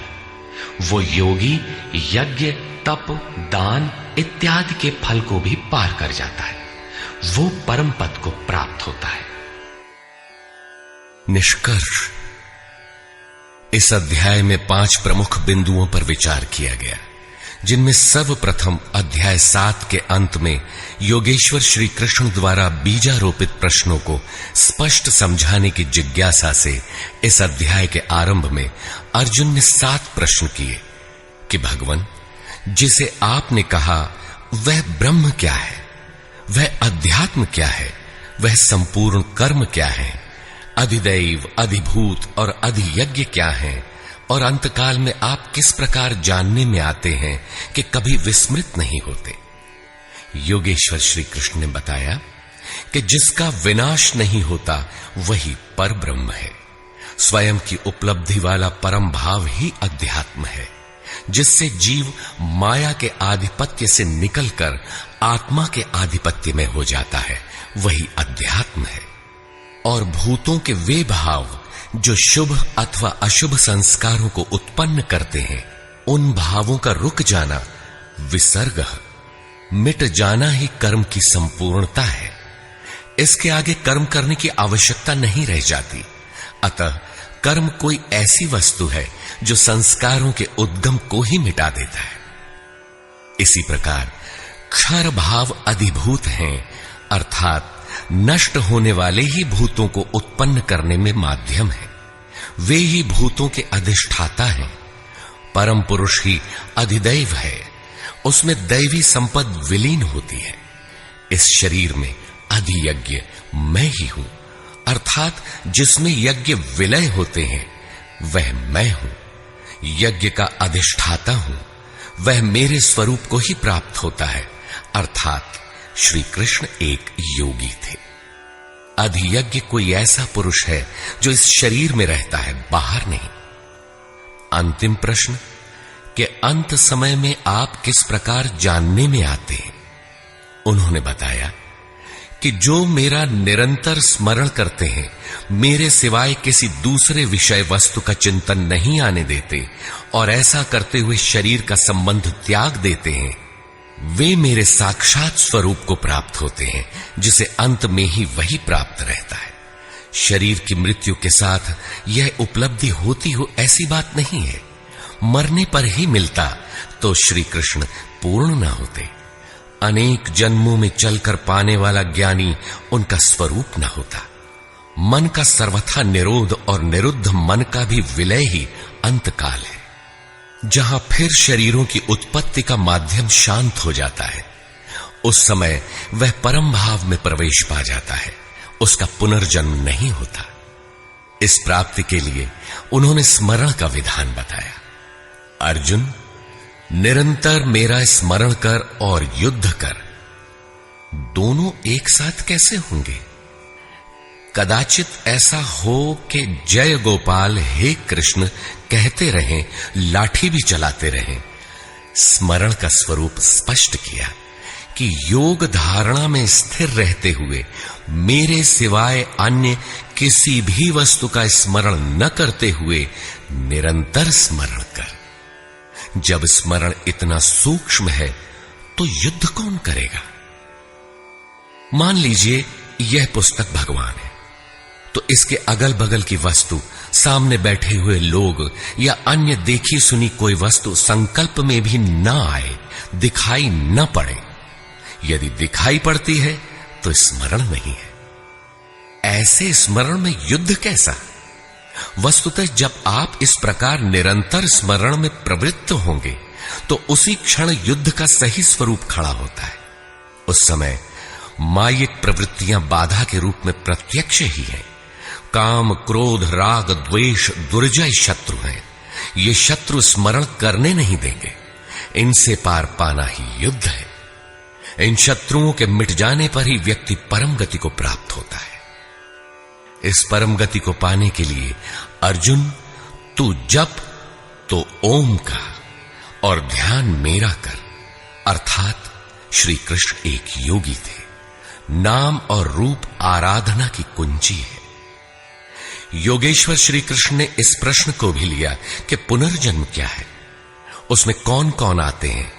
वो योगी यज्ञ, तप, दान इत्यादि के फल को भी पार कर जाता है। वो परम पद को प्राप्त होता है। निष्कर्ष, इस अध्याय में 5 प्रमुख बिंदुओं पर विचार किया गया, जिनमें सर्वप्रथम अध्याय 7 के अंत में योगेश्वर श्री कृष्ण द्वारा बीजारोपित प्रश्नों को स्पष्ट समझाने की जिज्ञासा से इस अध्याय के आरंभ में अर्जुन ने 7 प्रश्न किए कि भगवान, जिसे आपने कहा वह ब्रह्म क्या है, वह अध्यात्म क्या है, वह संपूर्ण कर्म क्या है, अधिदैव, अधिभूत और अधियज्ञ क्या है, और अंतकाल में आप किस प्रकार जानने में आते हैं कि कभी विस्मृत नहीं होते। योगेश्वर श्री कृष्ण ने बताया कि जिसका विनाश नहीं होता वही पर ब्रह्म है। स्वयं की उपलब्धि वाला परम भाव ही अध्यात्म है, जिससे जीव माया के आधिपत्य से निकलकर आत्मा के आधिपत्य में हो जाता है, वही अध्यात्म है। और भूतों के वे भाव जो शुभ अथवा अशुभ संस्कारों को उत्पन्न करते हैं, उन भावों का रुक जाना, विसर्ग, मिट जाना ही कर्म की संपूर्णता है। इसके आगे कर्म करने की आवश्यकता नहीं रह जाती। अतः कर्म कोई ऐसी वस्तु है जो संस्कारों के उद्गम को ही मिटा देता है। इसी प्रकार क्षर भाव अधिभूत हैं, अर्थात नष्ट होने वाले ही भूतों को उत्पन्न करने में माध्यम है। वे ही भूतों के अधिष्ठाता हैं। परम पुरुष ही अधिदैव है, उसमें दैवी संपद विलीन होती है। इस शरीर में अधियज्ञ मैं ही हूं, अर्थात जिसमें यज्ञ विलय होते हैं वह मैं हूं। यज्ञ का अधिष्ठाता हूं, वह मेरे स्वरूप को ही प्राप्त होता है, अर्थात श्री कृष्ण एक योगी थे। अधियज्ञ कोई ऐसा पुरुष है जो इस शरीर में रहता है, बाहर नहीं। अंतिम प्रश्न कि अंत समय में आप किस प्रकार जानने में आते हैं। उन्होंने बताया कि जो मेरा निरंतर स्मरण करते हैं, मेरे सिवाय किसी दूसरे विषय वस्तु का चिंतन नहीं आने देते और ऐसा करते हुए शरीर का संबंध त्याग देते हैं, वे मेरे साक्षात स्वरूप को प्राप्त होते हैं, जिसे अंत में ही वही प्राप्त रहता है। शरीर की मृत्यु के साथ यह उपलब्धि होती हो ऐसी बात नहीं है। मरने पर ही मिलता तो श्री कृष्ण पूर्ण न होते। अनेक जन्मों में चलकर पाने वाला ज्ञानी उनका स्वरूप न होता। मन का सर्वथा निरोध और निरुद्ध मन का भी विलय ही अंतकाल है, जहां फिर शरीरों की उत्पत्ति का माध्यम शांत हो जाता है। उस समय वह परम भाव में प्रवेश पा जाता है, उसका पुनर्जन्म नहीं होता। इस प्राप्ति के लिए उन्होंने स्मरण का विधान बताया। अर्जुन, निरंतर मेरा स्मरण कर और युद्ध कर, दोनों एक साथ कैसे होंगे? कदाचित ऐसा हो कि जय गोपाल हे कृष्ण कहते रहें, लाठी भी चलाते रहें। स्मरण का स्वरूप स्पष्ट किया कि योग धारणा में स्थिर रहते हुए मेरे सिवाय अन्य किसी भी वस्तु का स्मरण न करते हुए निरंतर स्मरण कर। जब स्मरण इतना सूक्ष्म है तो युद्ध कौन करेगा? मान लीजिए यह पुस्तक भगवान है, तो इसके अगल बगल की वस्तु, सामने बैठे हुए लोग या अन्य देखी सुनी कोई वस्तु संकल्प में भी न आए, दिखाई न पड़े। यदि दिखाई पड़ती है तो स्मरण नहीं है। ऐसे स्मरण में युद्ध कैसा? वस्तुतः जब आप इस प्रकार निरंतर स्मरण में प्रवृत्त होंगे तो उसी क्षण युद्ध का सही स्वरूप खड़ा होता है। उस समय मायिक प्रवृत्तियां बाधा के रूप में प्रत्यक्ष ही है। काम, क्रोध, राग, द्वेष दुर्जय शत्रु हैं। ये शत्रु स्मरण करने नहीं देंगे। इनसे पार पाना ही युद्ध है। इन शत्रुओं के मिट जाने पर ही व्यक्ति परम गति को प्राप्त होता है। इस परम गति को पाने के लिए अर्जुन, तू जप तो ओम का और ध्यान मेरा कर, अर्थात श्री कृष्ण एक योगी थे। नाम और रूप आराधना की कुंजी है। योगेश्वर श्री कृष्ण ने इस प्रश्न को भी लिया कि पुनर्जन्म क्या है, उसमें कौन कौन आते हैं।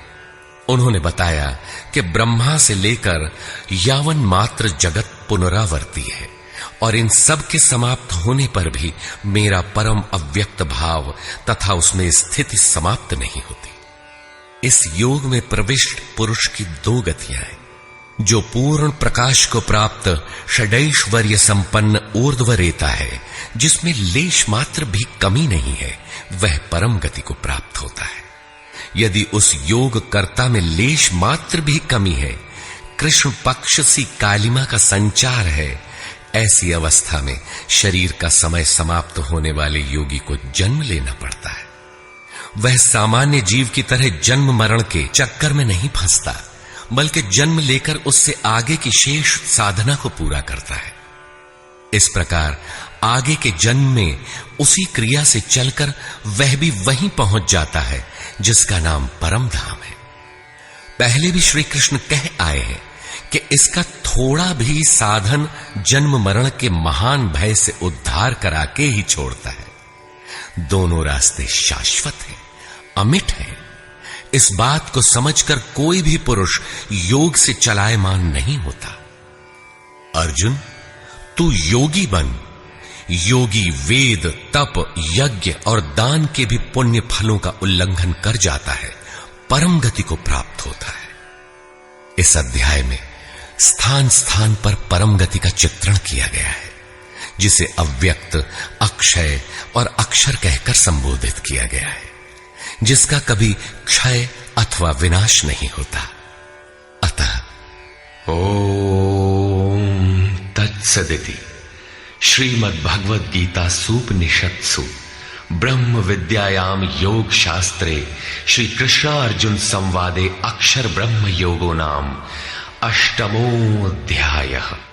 उन्होंने बताया कि ब्रह्मा से लेकर यावन मात्र जगत पुनरावर्ती है और इन सब के समाप्त होने पर भी मेरा परम अव्यक्त भाव तथा उसमें स्थिति समाप्त नहीं होती। इस योग में प्रविष्ट पुरुष की दो गतियां हैं। जो पूर्ण प्रकाश को प्राप्त षडैश्वर्य संपन्न ऊर्ध्वरेता है, जिसमें लेश मात्र भी कमी नहीं है, वह परम गति को प्राप्त होता है। यदि उस योग कर्ता में लेश मात्र भी कमी है, कृष्ण पक्ष सी कालिमा का संचार है, ऐसी अवस्था में शरीर का समय समाप्त होने वाले योगी को जन्म लेना पड़ता है। वह सामान्य जीव की तरह जन्म मरण के चक्कर में नहीं फंसता, बल्कि जन्म लेकर उससे आगे की शेष साधना को पूरा करता है। इस प्रकार आगे के जन्म में उसी क्रिया से चलकर वह भी वहीं पहुंच जाता है जिसका नाम परम धाम है। पहले भी श्री कृष्ण कह आए हैं कि इसका थोड़ा भी साधन जन्म मरण के महान भय से उद्धार करा के ही छोड़ता है। दोनों रास्ते शाश्वत हैं, अमिट हैं। इस बात को समझकर कोई भी पुरुष योग से चलायमान नहीं होता। अर्जुन, तू योगी बन। योगी वेद, तप, यज्ञ और दान के भी पुण्य फलों का उल्लंघन कर जाता है, परम गति को प्राप्त होता है। इस अध्याय में स्थान स्थान पर परम गति का चित्रण किया गया है, जिसे अव्यक्त, अक्षय और अक्षर कहकर संबोधित किया गया है, जिसका कभी क्षय अथवा विनाश नहीं होता। अतः ओम तत्सदिति श्रीमद् भगवद गीता सूपनिषत्सु ब्रह्म विद्यायाम योग शास्त्रे श्री कृष्णार्जुन संवादे अक्षर ब्रह्म योगो नाम अष्टमोऽध्यायः।